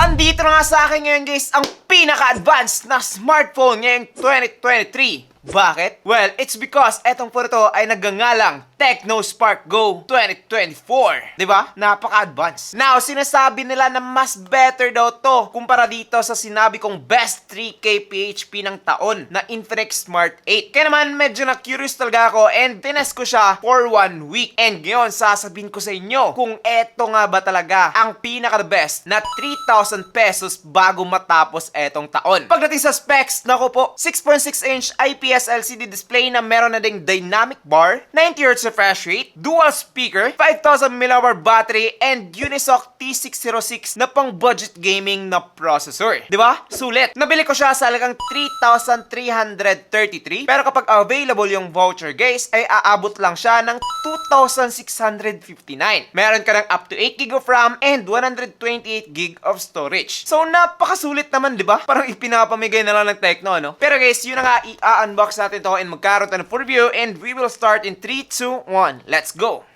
andito na nga sa akin ngayon guys ang pinaka-advanced na smartphone ngayong 2023. Bakit? Well, it's because etong phone to ay nagngangalang Tecno Spark Go 2024. Diba? Napaka-advanced. Now, sinasabi nila na mas better daw to kumpara dito sa sinabi kong best 3K PHP ng taon na Infinix Smart 8. Kaya naman medyo na-curious talaga ako and tinest ko siya for 1 week. And ngayon, sasabihin ko sa inyo kung eto nga ba talaga ang pinaka-the best na 3,000 pesos bago matapos etong taon. Pagdating sa specs, naku po, 6.6 inch IPS LCD display na meron na ding dynamic bar, 90Hz refresh rate, dual speaker, 5,000 mAh battery, and Unisoc T606 na pang budget gaming na processor. Diba? Sulit. Nabili ko siya sa halagang 3,333 pero kapag available yung voucher guys, ay aabot lang siya ng 2,659. Meron ka ng up to 8GB of RAM and 128GB of storage. So napakasulit naman, diba? Parang ipinapamigay na lang ng Tecno, no? Pero guys, yun na nga, i-unbox natin to and magkaroon tayo ng full review and we will start in 3, 2, 1. Let's go!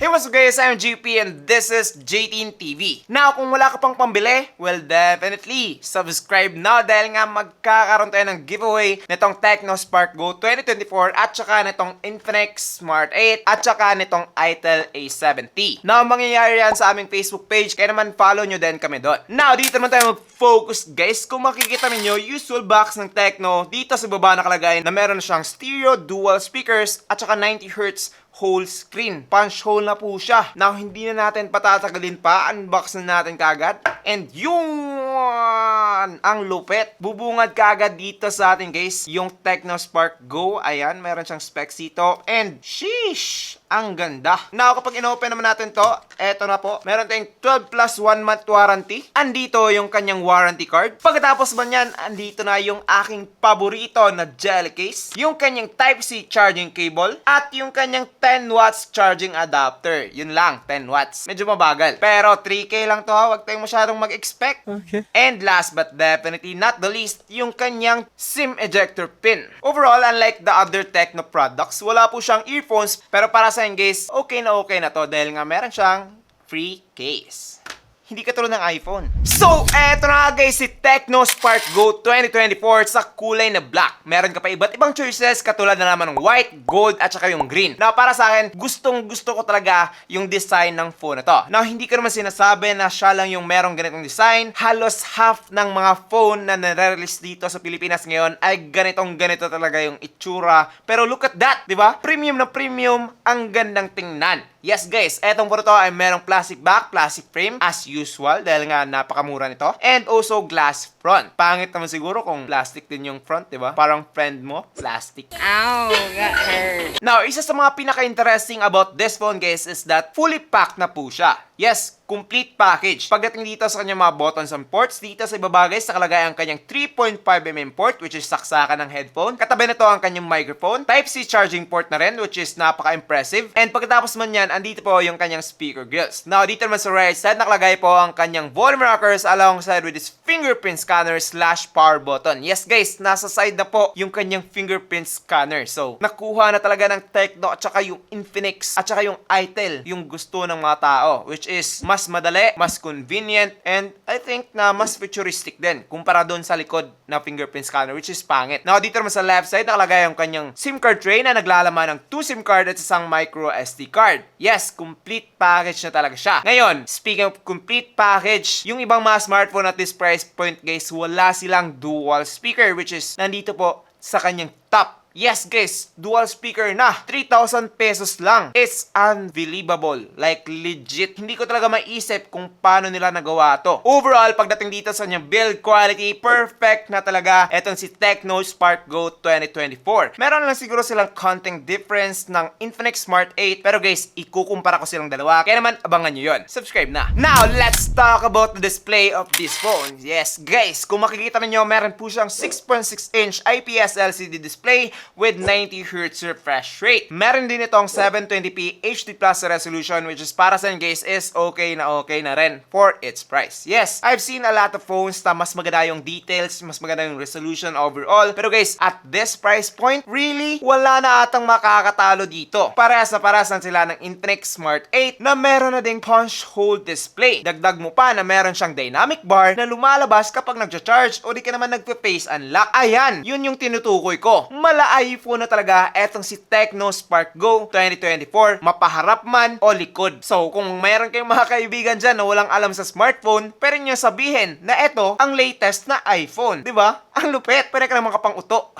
Hey, what's up guys? I'm GP and this is JTeen TV. Now, kung wala ka pang pambili, well, definitely subscribe now dahil nga magkakaroon tayo ng giveaway nitong Tecno Spark Go 2024 at saka nitong Infinix Smart 8 at saka nitong Itel A70. Now, mangyayari yan sa aming Facebook page kaya naman follow nyo din kami doon. Now, dito naman tayo mag-focus guys. Kung makikita ninyo, usual box ng Tecno, dito sa baba nakalagay na meron siyang stereo dual speakers at saka 90Hz whole screen. Punch hole na po siya. Now, hindi na natin patatagalin pa. Unbox na natin kagad. And yun! Ang lupit. Bubungad kagad dito sa atin, guys. Yung Tecno Spark Go. Ayan, meron siyang specs dito. And, sheesh! Ang ganda. Now, kapag in-open naman natin to, eto na po. Meron tayong 12 plus 1 month warranty. Andito yung kanyang warranty card. Pagkatapos ba niyan, andito na yung aking paborito na jelly case. Yung kanyang Type-C charging cable. At yung kanyang 10 watts charging adapter. Yun lang, 10 watts. Medyo mabagal. Pero 3K lang to ha. Huwag tayong masyadong mag-expect. Okay. And last but definitely not the least, yung kanyang SIM ejector pin. Overall, unlike the other Tecno products, wala po siyang earphones. Pero para sa akin guys, okay na to dahil nga meron siyang free case. Hindi katulad ng iPhone. So, eto na guys, si Tecno Spark Go 2024 sa kulay na black. Meron ka pa iba't ibang choices katulad na naman ng white, gold, at saka yung green. Now, para sa akin, gustong gusto ko talaga yung design ng phone na to. Now, hindi ko naman sinasabi na siya lang yung merong ganitong design. Halos half ng mga phone na nare-release dito sa Pilipinas ngayon ay ganito talaga yung itsura. Pero look at that, di ba? Premium na premium, ang gandang tingnan. Yes guys, etong phone to ay merong plastic back, plastic frame as usual dahil nga napakamura nito. And also glass front. Pangit naman siguro kung plastic din yung front, di ba? Parang friend mo, plastic. Ow, got hurt. Now, isa sa mga pinaka-interesting about this phone guys is that fully packed na po siya. Yes, complete package. Pagdating dito sa kanyang mga buttons and ports, dito sa ibaba guys, nakalagay ang kanyang 3.5mm port which is saksakan ng headphone. Katabi na to ang kanyang microphone. Type-C charging port na rin which is napaka-impressive. And pagkatapos man yan, andito po yung kanyang speaker grills. Now, dito naman sa right side, nakalagay po ang kanyang volume rockers alongside with this fingerprint scanner / power button. Yes guys, nasa side na po yung kanyang fingerprint scanner. So, nakuha na talaga ng Tecno at saka yung Infinix at saka yung Itel yung gusto ng mga tao which is mas madali, mas convenient, and I think na mas futuristic din kumpara doon sa likod na fingerprint scanner which is pangit. Now, dito naman sa left side, nakalagay ang kanyang SIM card tray na naglalaman ng 2 SIM card at isang micro SD card. Yes, complete package na talaga siya. Ngayon, speaking of complete package, yung ibang mga smartphone at this price point guys, wala silang dual speaker which is nandito po sa kanyang top. Yes guys, dual speaker na. 3,000 pesos lang. It's unbelievable. Like legit. Hindi ko talaga maisip kung paano nila nagawa to. Overall, pagdating dito sa kanyang build quality, perfect na talaga etong si Tecno Spark Go 2024. Meron lang siguro silang konting difference ng Infinix Smart 8. Pero guys, ikukumpara ko silang dalawa. Kaya naman, abangan nyo yun. Subscribe na. Now, let's talk about the display of this phone. Yes guys, kung makikita ninyo, meron po siyang 6.6 inch IPS LCD display with 90Hz refresh rate. Meron din itong 720p HD Plus resolution, which is para sa guys is okay na rin for its price. Yes, I've seen a lot of phones na mas maganda yung details, mas maganda yung resolution overall. Pero guys, at this price point, really, wala na atang makakatalo dito. Parehas lang sila ng Infinix Smart 8 na meron na ding punch hole display. Dagdag mo pa na meron siyang dynamic bar na lumalabas kapag nagcha-charge o di ka naman nagpe-face unlock. Ayan, yun yung tinutukoy ko. Mala iPhone na talaga etong si Tecno Spark Go 2024, mapaharap man o likod. So, kung mayroon kayong mga kaibigan dyan na walang alam sa smartphone, pwede nyo sabihin na ito ang latest na iPhone. Diba? Ang lupit. Pwede ka naman kapang-uto.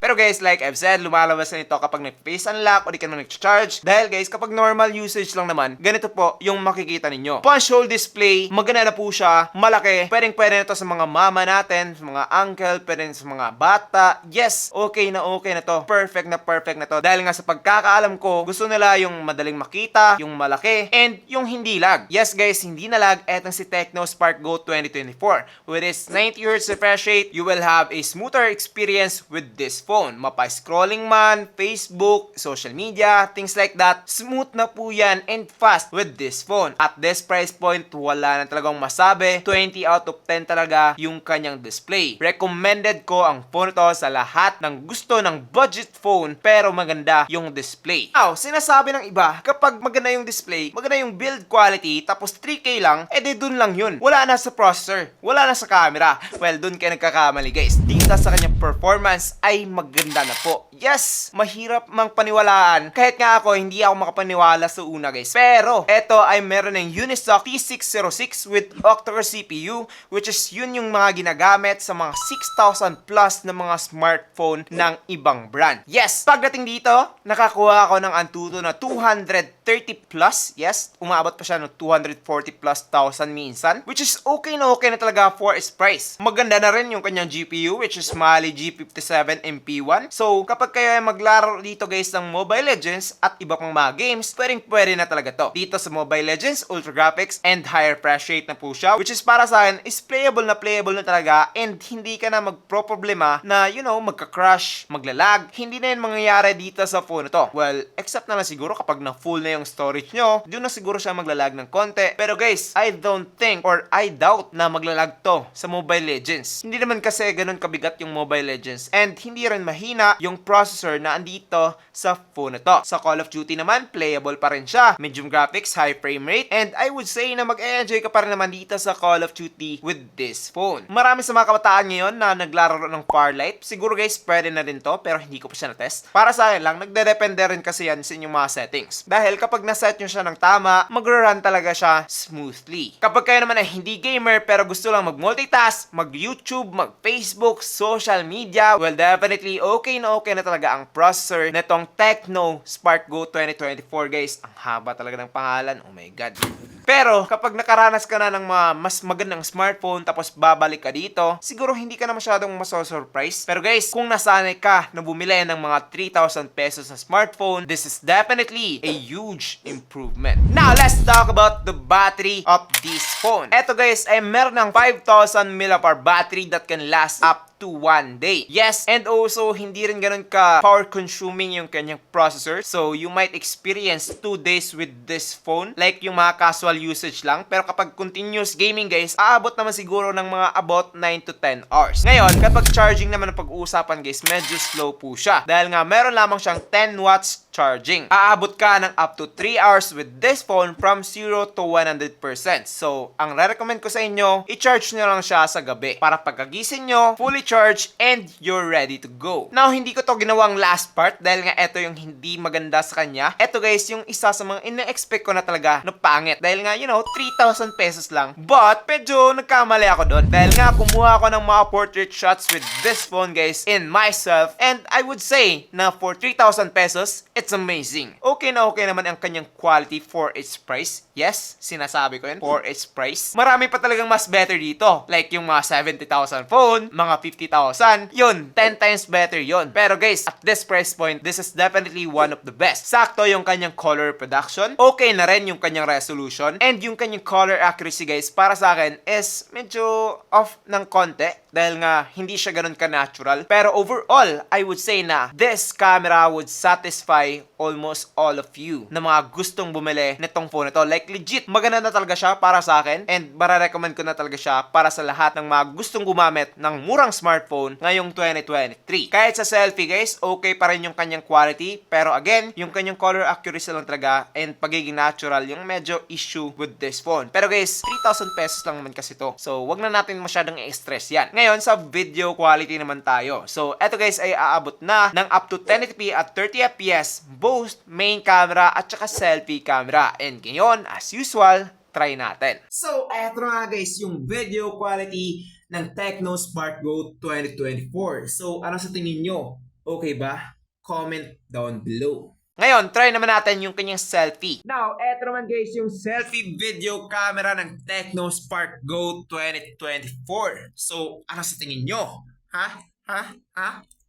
Pero guys, like I've said, lumalabas na ito kapag nag-face unlock o di ka naman nag-charge. Dahil guys, kapag normal usage lang naman, ganito po yung makikita ninyo. Punch hole display, maganda na po siya, malaki. Pwede na to sa mga mama natin, sa mga uncle, pwede sa mga bata. Yes, okay na to. Perfect na to. Dahil nga sa pagkakaalam ko, gusto nila yung madaling makita, yung malaki, and yung hindi lag. Yes guys, hindi na lag. Etong si Tecno Spark Go 2024. With its 90Hz refresh rate, you will have a smoother experience with this phone. Mapa-scrolling man, Facebook, social media, things like that. Smooth na po yan and fast with this phone. At this price point, wala na talagang masabi. 20 out of 10 talaga yung kanyang display. Recommended ko ang phone to sa lahat ng gusto ng budget phone pero maganda yung display. Now, sinasabi ng iba, kapag maganda yung display, maganda yung build quality, tapos 3K lang, edi dun lang yun. Wala na sa processor, wala na sa camera. Well, dun kayo nagkakamali guys. Dito sa kanyang performance ay maganda na po. Yes, mahirap mang paniwalaan. Kahit nga ako, hindi ako makapaniwala sa una guys. Pero, eto ay meron ng Unisoc T606 with octa-core CPU, which is yun yung mga ginagamit sa mga 6,000 plus na mga smartphone ng ibang brand. Yes, pagdating dito, nakakuha ako ng Antutu na 230 plus. Yes, umabot pa siya ng 240 plus thousand minsan, which is okay na talaga for its price. Maganda na rin yung kanyang GPU, which is Mali G57 MP1. So, kapag kayo ay maglaro dito guys ng Mobile Legends at iba pang mga games, pwede na talaga to. Dito sa Mobile Legends, Ultra Graphics and higher refresh rate na po siya, which is para sa akin is playable na talaga and hindi ka na magproproblema na, magka-crash, maglalag. Hindi na yun mangyayari dito sa phone na to. Well, except na lang siguro kapag na-full na yung storage nyo, doon na siguro siya maglalag ng konti. Pero guys, I don't think or I doubt na maglalag to sa Mobile Legends. Hindi naman kasi ganun kabigat yung Mobile Legends and hindi rin mahina yung processor na andito sa phone na to. Sa Call of Duty naman, playable pa rin siya. Medium graphics, high frame rate, and I would say na mag-enjoy ka pa rin naman dito sa Call of Duty with this phone. Marami sa mga kabataan ngayon na naglaro ng Farlight. Siguro guys, pwede na din to, pero hindi ko pa siya na-test. Para sa akin lang, nagde-depende rin kasi yan sa inyong mga settings. Dahil kapag naset nyo siya ng tama, mag-run talaga siya smoothly. Kapag kayo naman ay hindi gamer, pero gusto lang mag-multitask, mag-YouTube, mag-Facebook, social media, well, definitely okay na talaga ang processor netong Tecno Spark Go 2024 guys. Ang haba talaga ng pangalan. Oh my god. Pero kapag nakaranas ka na ng mga mas magandang smartphone tapos babalik ka dito, siguro hindi ka na masyadong maso-surprise. Pero guys, kung nasanay ka na bumili ng mga 3,000 pesos sa smartphone, this is definitely a huge improvement. Now, let's talk about the battery of this phone. Eto guys, ay meron ng 5,000 mAh battery that can last up to 1 day. Yes, and also hindi rin ganun ka power consuming yung kanyang processor. So you might experience 2 days with this phone like yung mga casual usage lang. Pero kapag continuous gaming guys, aabot naman siguro ng mga about 9 to 10 hours. Ngayon, kapag charging naman ang pag-uusapan guys, medyo slow po siya. Dahil nga meron lamang siyang 10 watts charging. Aabot ka ng up to 3 hours with this phone from 0 to 100%. So, ang re-recommend ko sa inyo, i-charge nyo lang siya sa gabi para pagkagising nyo, fully charged and you're ready to go. Now, hindi ko to ginawang last part dahil nga ito yung hindi maganda sa kanya. Ito guys, yung isa sa mga ina-expect ko na talaga na pangit. Dahil nga, 3,000 pesos lang. But, medyo nagkamali ako doon. Dahil nga, kumuha ako ng mga portrait shots with this phone guys in myself. And I would say na for 3,000 pesos, it's amazing. Okay na okay naman ang kanyang quality for its price. Yes, sinasabi ko yun, for its price. Marami pa talagang mas better dito. Like yung mga 70,000 phone, mga 50,000, yun, 10 times better yun. Pero guys, at this price point, this is definitely one of the best. Sakto yung kanyang color production, okay na rin yung kanyang resolution, and yung kanyang color accuracy guys, para sa akin is medyo off ng konti dahil nga hindi siya ganun ka-natural. Pero overall, I would say na this camera would satisfy almost all of you na mga gustong bumili nitong phone na to. Like legit, maganda na talaga siya para sa akin and mararecommend ko na talaga siya para sa lahat ng mga gustong gumamit ng murang smartphone ngayong 2023. Kahit sa selfie guys, okay pa rin yung kanyang quality, pero again, yung kanyang color accuracy lang talaga and pagiging natural yung medyo issue with this phone. Pero guys, 3,000 pesos lang naman kasi to. So, wag na natin masyadong i-stress yan. Ngayon, sa video quality naman tayo. So, eto guys ay aabot na ng up to 1080p at 30fps, both main camera at saka selfie camera. And ngayon, as usual, try natin. So, eto nga guys, yung video quality ng Tecno Spark Go 2024. So, ano sa tingin nyo? Okay ba? Comment down below. Ngayon, try naman natin yung kanyang selfie. Now, eto naman guys yung selfie video camera ng Tecno Spark Go 2024. So, ano sa tingin nyo? Ha?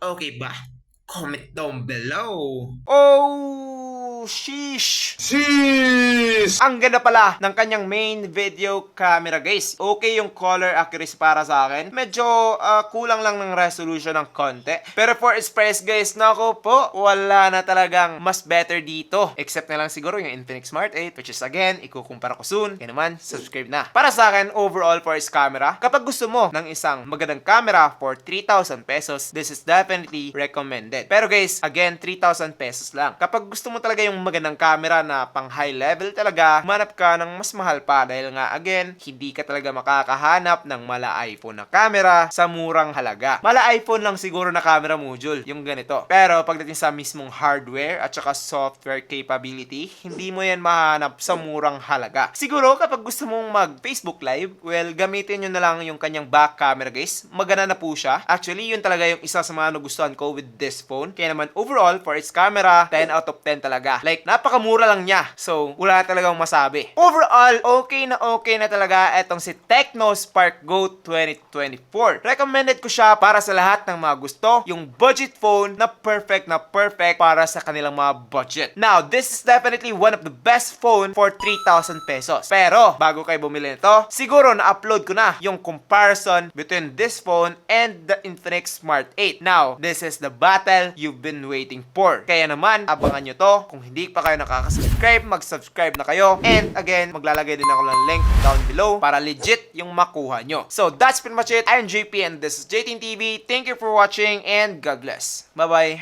Okay ba? Comment down below. Oh, sheesh. Ang ganda pala ng kanyang main video camera guys. Okay yung color accuracy para sa akin. Medyo kulang lang ng resolution ng konti. Pero for its price guys, nako po, wala na talagang mas better dito. Except na lang siguro yung Infinix Smart 8, which is again, ikukumpara ko soon. Kaya naman, subscribe na. Para sa akin, overall for its camera, kapag gusto mo ng isang magandang camera for 3,000 pesos, this is definitely recommended. Pero guys, again, 3,000 pesos lang. Kapag gusto mo talaga yung magandang camera na pang high level talaga, manap ka ng mas mahal pa dahil nga again, hindi ka talaga makakahanap ng mala iPhone na camera sa murang halaga. Mala iPhone lang siguro na camera module, yung ganito. Pero pagdating sa mismong hardware at saka software capability, hindi mo yan mahanap sa murang halaga. Siguro kapag gusto mong mag Facebook Live, well, gamitin nyo na lang yung kanyang back camera guys. Maganda na po siya. Actually, yun talaga yung isa sa mga nagustuhan ko with this phone. Kaya naman overall, for its camera, 10 out of 10 talaga. Like, napakamura lang niya. So, wala talagang masabi. Overall, okay na talaga etong si Tecno Spark Go 2024. Recommended ko siya para sa lahat ng mga gusto yung budget phone na perfect para sa kanilang mga budget. Now, this is definitely one of the best phone for 3,000 pesos. Pero, bago kayo bumili nito, siguro na-upload ko na yung comparison between this phone and the Infinix Smart 8. Now, this is the battle you've been waiting for. Kaya naman, abangan nyo to. Kung hindi pa kayo nakaka-subscribe, mag-subscribe na kayo. And again, maglalagay din ako ng link down below para legit yung makuha nyo. So, that's pretty much it. I'm JP and this is JTN TV. Thank you for watching and God bless. Bye-bye.